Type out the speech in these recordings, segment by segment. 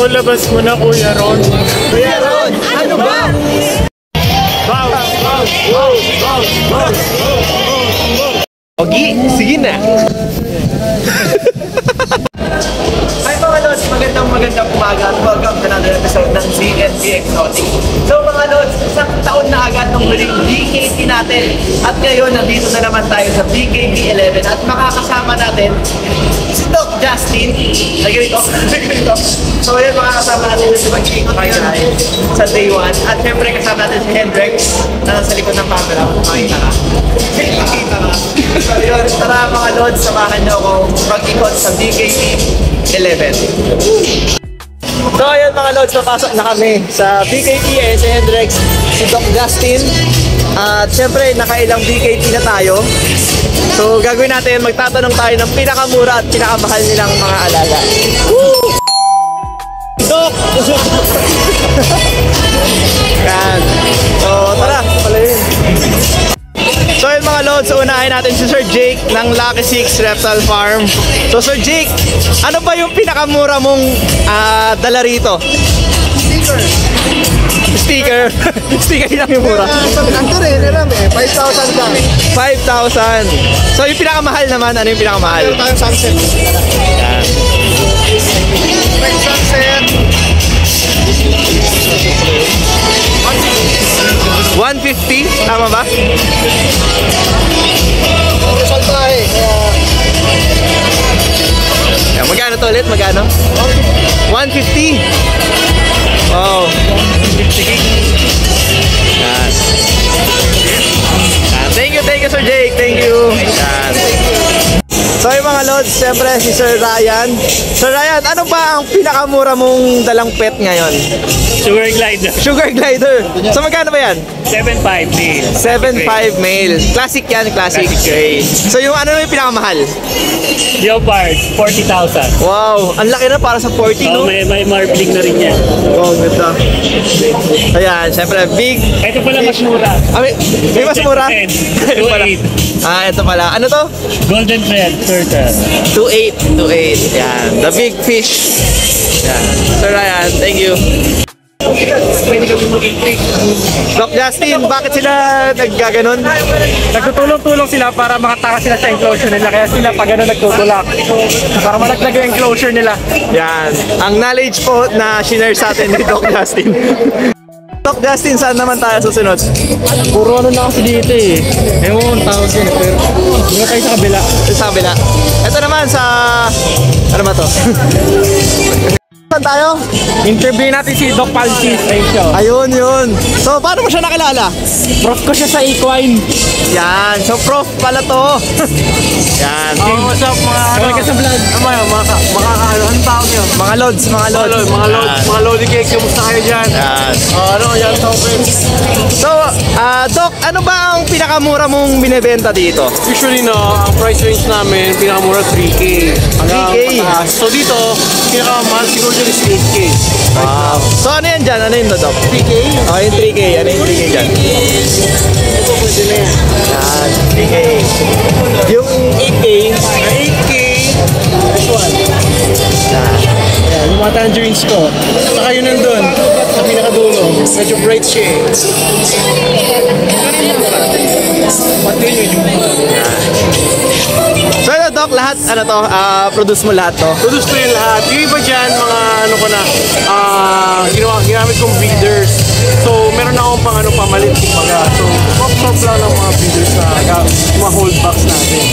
labas mo na, Kuya Ron. Kuya Ron, ano ba? Wow! Wow! Wow! Wow! Wow! Ogi, sige na. Hi mga Lods, magandang umaga at welcome to another episode ng ZNB Exotic. So mga Lods, isang taon na agad nung huling BKT natin. At ngayon, nandito na naman tayo sa BKT 11 at makakasama natin si Doc Justin. Nagirito. So yun, makakasama natin si Mag-Chico tayo sa day 1. At syempre kasama natin si Hendrix na nasa likod ng camera. Makita ka. So yun, tara mga Lods, samahan niyo ako mag-ikot sa BKT 11. So ayun mga Lods, napasok na kami sa BKT, si Hendrix, si Doc Justin. At syempre, nakailang BKT na tayo. So gagawin natin, magtatanong tayo ng pinakamura at pinakamahal nilang mga alaga. Woo! Doc! Yan. So tara, pala yun. So yun mga Lods, unahin natin si Sir Jake ng Lucky 6 Reptile Farm. So Sir Jake, ano ba yung pinakamura mong dala rito? Sticker. Sticker lang yung mura. Ito rin, alam eh. 5,000 lang. 5,000. So yung pinakamahal naman, ano yung pinakamahal? Meron tayong sunset. Yan. May sunset. 150, tama ba? Rizal tayo. Yan, magkano to ulit? Magkano? 150. Wow. Yan. Thank you Sir Jake. Thank you. Yan. So yung mga Lods, siyempre si Sir Ryan. Sir Ryan, ano ba ang pinakamura mong dalang pet ngayon? Sugar glider. Sugar glider. So magkano ba yan? 7.5 male. 7.5 male. Classic yan, classic. Okay. So yung ano yung pinakamahal? Leopard, 40,000. Wow, ang laki na para sa 40, no? Oh, may marbling na rin yan. Oh, ganda. Ayan, siyempre big. Ito pala mas mura. May mas mura? 2.8. Ito pala. Ano to? Golden thread, turtle. 2.8. Yan, the big fish. Yan. Sir Ryan, thank you. Doc Justin, bakit sila naggaganon? Nagtutulong-tulong sila para makatakas sila sa enclosure nila. Kaya sila pag gano'n nagtutulak. Para malaglag yung enclosure nila. Yan. Ang knowledge po na shinare sa atin ni Doc Justin. Doc Justin, saan naman tayo susunod? Puro ano na kasi dito eh. Ewan, tawag yun. Pero hindi tayo sa kabila. Sa kabila. Ito naman sa... Ano ba to? Saan tayo? Interview natin si Doc Palsis. Ayun, yun. So, paano mo siya nakilala? Prof ko siya sa equine. Yan. So, prof pala to. Yan. Oh, what's up mga ano? Ka sa vlog. Anong tawag yun? Mga Lods, mga Lods. Mga Lodi Cake, kamusta kayo dyan? Yan. Ano, yan sa open. So, Doc, ano ba ang pinakamura mong binebenta dito? Usually ang price range namin, pinakamura 3K. 3K? So dito, pinakamahal siguro dyan is 8K. Wow. So, ano yan dyan? Ano yun, Doc? 3K? Oh, yung 3K. Ano yung 3K dyan? Ito pwede na yan. Yan, 3K. Yung 8K. 8K. This one. Yan. Ayan, yung mga tangerines ko. Saka yun nandun, sa pinakadulo. Medyo bright siya eh. Pati yun yung So, ito, Doc, lahat, ano to? Produce mo lahat to? produce ko yung lahat. Yung iba dyan, mga ano ko na, ginamit kong breeders. So, meron na akong pang pamalit kumbaga. So, pop-top lang ng mga breeders na mga hold box natin.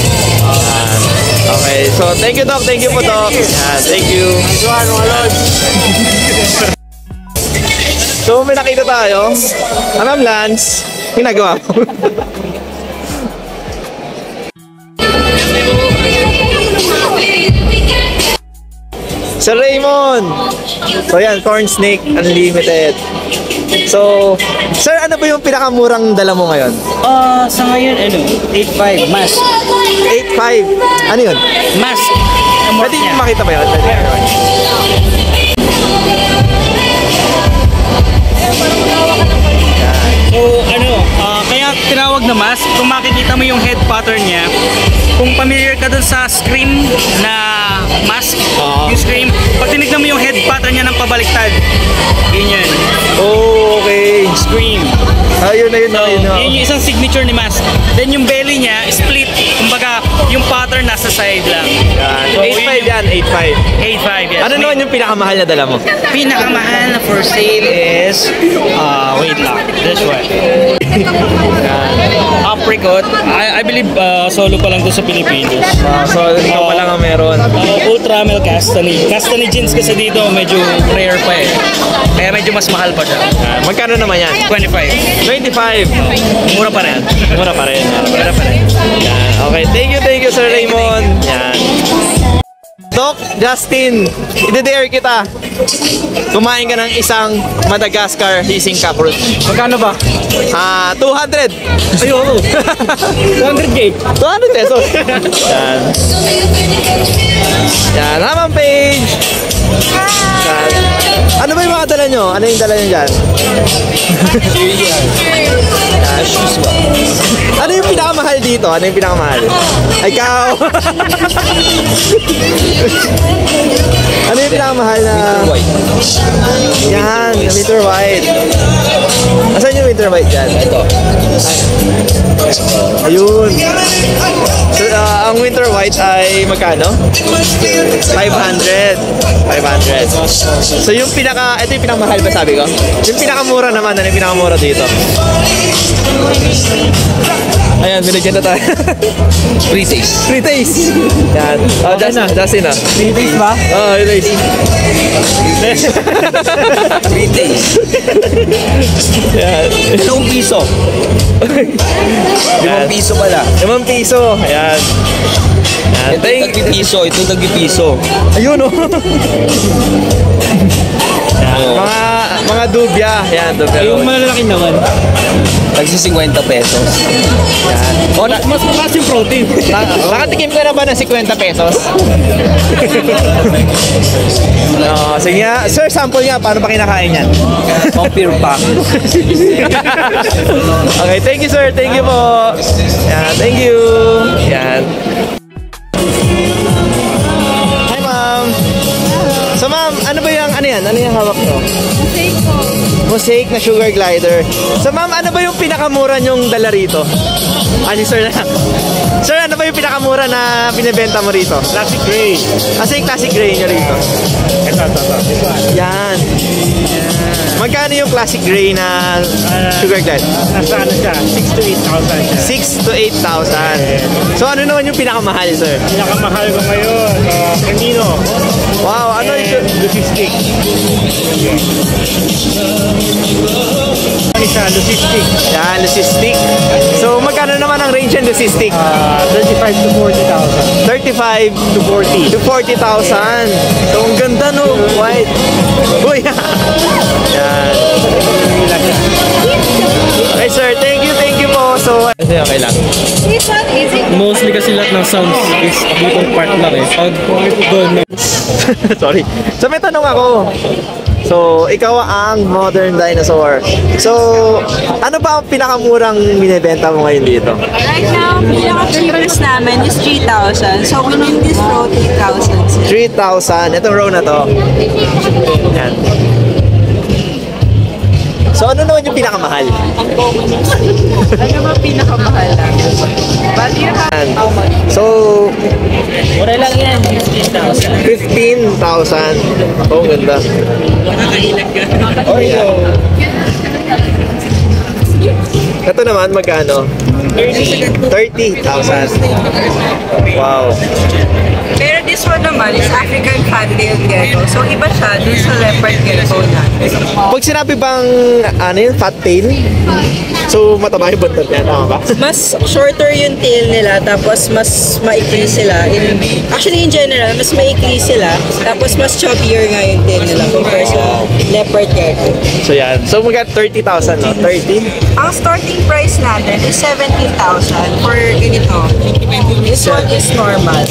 Okay, so thank you, Doc. Thank you po, Doc. Yeah, thank you. Johan, mga Lods. So, may nakita tayo. Ma'am Lance, ginagawa mo. Sir Raymond! So yan, Corn Snake Unlimited. So, sir, ano ba yung pinakamurang dala mo ngayon? Sa ngayon, 8.5. Mask. 8.5. Ano yun? Mask. Pwede yung makita ba yun? Pwede yun. So, kaya tinawag na mask, kung makikita mo yung head pattern niya, kung familiar ka dun sa Scream na mask, yung Scream, pag tinignan mo yung head pattern niya ng pabaliktad. Ganyan. Oh, okay. Scream. Ayun. Yun yung isang signature ni Mask. Then yung belly niya, split. Kumbaga, yung pattern nasa side lang. Yan. So, 8.5 yan, 8.5. 8.5, yes. Ano naman yung pinakamahal na dala mo? Pinakamahal na for sale is, wait lang, this one. Apricot. I believe solo pa lang to sa Pilipinas. So, ikaw pa lang ang meron. Ultra Mel Castany. Castany jeans kasi dito medyo rare pa eh. Kaya medyo mas mahal pa siya. Magkano naman yan? 25. 25. Mura pa rin. Mura pa rin. Mura pa rin. Yan. Okay, thank you Sir Raymond. Yan. Doc, Justin, i-dare kita. Kumain ka ng isang Madagascar hissing cockroach. Magkano ba? 200. Ayun. 200K. 200 pesos. Yan. Yan, naman page. Yan. Ano ba yung mga dala nyo? Ano yung dala nyo dyan? Ano yung pinakamahal dito? Ano yung pinakamahal? Ikaw! Ano yung pinakamahal na... Yan, winter white. Asan yung winter white dyan? Ito. Ayun. So, ang winter white ay magkano? 500. 500. So yung ito yung pinakamahal ba sabi ko? Yung pinakamura naman, ano yung pinakamura dito? Ayan, binigyan na tayo. Free taste. Free taste. Yan. Oh, Justin na. Free taste ba? Oh, free taste. Free taste. Yan. 5 piso. 5 piso pala. 5 piso. Ayan. Yan. Ito piso, ito piso. Ayun oh. Yan. Mga dubya. Yan, dubya. Yung malalaki naman. Tagsi 50 pesos. Yan. O, mas mataas yung protein. Nakatikim ka na ba ng 50 pesos? No, sige nga. Sir, sample nga. Paano pa kinakain yan? Compare pa. Okay, thank you sir. Thank you po. Yan, thank you. Yan. Hi ma'am. So ma'am, ano ba yung, ano yan? Ano yung hawak mo? Mosaic po. Mosaic na sugar glider. So ma'am, ano ba yung pinakamura nyong dala rito? Si sir na lang. Sir, ano ba yung pinakamura na binibenta mo rito? Classic gray. Kasi yung classic gray nyo rito. Ito. Yan. Magkano yung classic gray na sugar glider? Nasa ano siya? 6 to 8,000 siya. 6 to 8,000. So ano naman yung pinakamahal, sir? Pinakamahal ko ngayon, Camino. Wow, ano yung... Logistic. Isa, logistic. Yan, Lucistic. So magkano naman ang range ng Lucistic? 35 to 40,000. 35 to 40. To 40,000. So ang ganda no, white. Uy! Yan. Okay sir, thank you po. So, okay lang. This one is it? Mostly kasi lahat ng sounds is dito part lang eh. Pag doon, Sorry. So may tanong ako. So, ikaw ang modern dinosaur. So, ano ba ang pinakamurang binibenta mo ngayon dito? Right now, pinaka-cheapest namin is 3,000. So, within this row, 3,000. 3,000. Itong row na to. Yan. So, ano naman yung pinakamahal? Ano ba pinakamahal lang? But you have Yan. how much? So, mura lang yan, 15,000. 15,000. Oh, ganda. Oh, yeah. Ito naman, magkano? 30,000. Wow. Pero this one naman is African Cat-tailed gecko. So, iba siya dun sa leopard gecko natin. Pag sinabi bang, ano yun, fat tail? So, mataba yung buntot yan, tama ba? Mas shorter yung tail nila, tapos mas maikli sila. Actually, in general, mas maikli sila, tapos mas chubbier nga yung tail nila compared sa leopard gecko. So, yan. So, magka 30,000, no? 30? Ang starting price natin is 17,000 for ganito. This one is normal.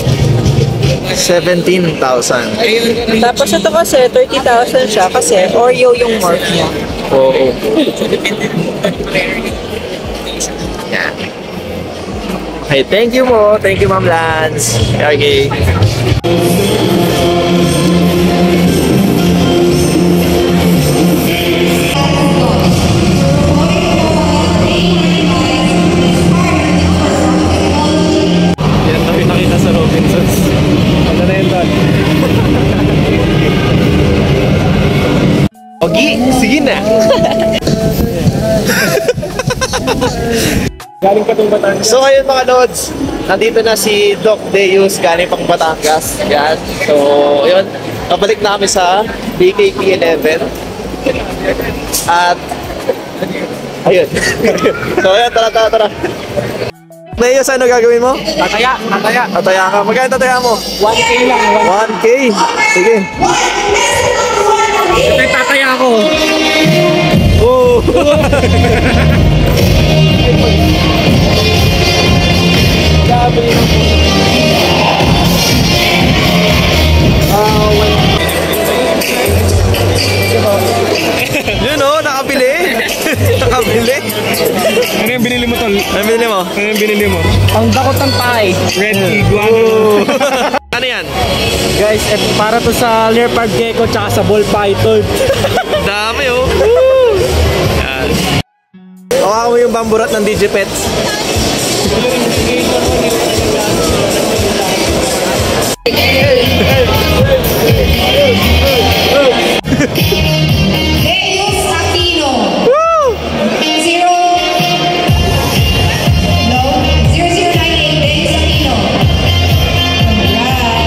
17,000. Tapos ito kasi, 30,000 siya kasi Oreo yung morph niya. Oo. Yan. Okay, thank you po. Thank you, Ma'am Lance. Okay. Ogi, sige na. Galing pa itong Batangas. So ayun mga Lods, nandito na si Doc Deus galing pang Batangas. Yan. So ayun, pabalik na kami sa BKP 11. At ayun. So ayun, tara. Deus, ano gagawin mo? Tataya. Tataya ka. Magkano tataya mo? 1K lang. 1K. Sige. Ito tataya ako. Oh. Yun o, nakabili. Nakabili. Ano yung binili mo, tol? Ano binili mo? Ano yung binili mo? Ang dakot ng tae. Red Iguana. Ano yan? Guys, para to sa leopard gecko tsaka sa ball python. Dami oh. Yan. Hawakan mo yung bamburat ng Digipets. Deus Aquino. Zero. No. 0098. Deus Aquino.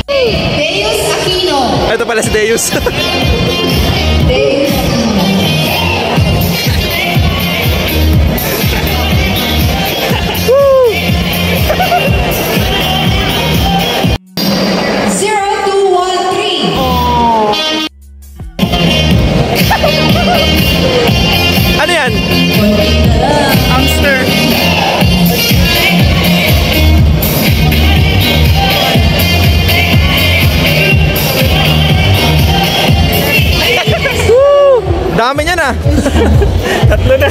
Right. Deus Aquino. Ito pala si Deus. Deus Ano yan? Hamster. Dami niyan ah. Tatlo na.